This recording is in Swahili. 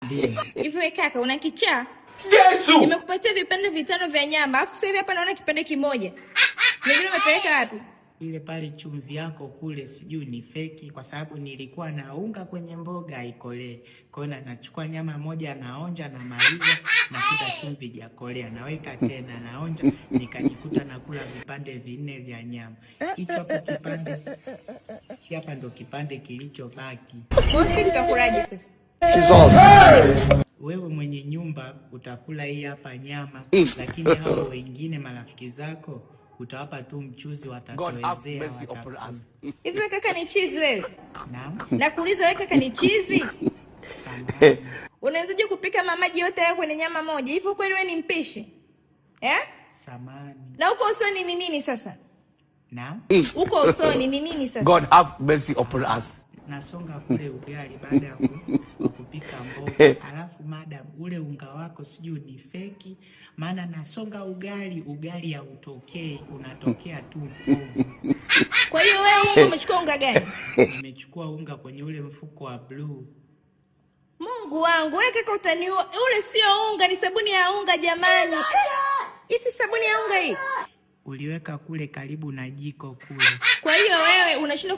Ndio. Hivi wewe kaka una kichaa? Yesu! Nimekupatia vipande 5 vya nyama, afu sasa hivi hapa naona kipande kimoja. Mengine umepeleka wapi? Ile pale chumvi yako kule sijui ni feki, kwa sababu nilikuwa naunga kwenye mboga ikolee. Kwa hiyo nachukua nyama moja naonja na maliza, nakuta chumvi haijakolea, naweka tena naonja, nikajikuta nakula vipande 4 vya nyama. Hicho hapo kipande. Hapa ndo kipande kilichobaki. Bosi tutakulaje sasa? Wewe mwenye nyumba utakula hii hapa nyama, lakini hao wengine marafiki zako utawapa tu mchuzi, watatoezea. Hivi wewe kaka ni chizi wewe? Naam. Nakuuliza wewe kaka ni chizi? Samahani. Unawezaje kupika mamaji yote hayo kwenye nyama moja? Hivi kweli wewe ni mpishi? Samahani. Na uko usoni ni nini sasa? Naam. Uko usoni ni nini sasa? God have mercy upon us. Nasonga kule ugali baada ya kupika mboga. Alafu madam, ule unga wako sijui ni feki, maana nasonga ugali hautokei, unatokea tu povu. Kwa hiyo wewe unga umechukua unga gani? Nimechukua unga kwenye ule mfuko wa blue. Mungu wangu, wewe kaka utaniua. Ule sio unga, ni sabuni ya unga jamani. Hii si sabuni ya unga hii. Uliweka kule karibu na jiko kule. Kwa hiyo wewe unashindwa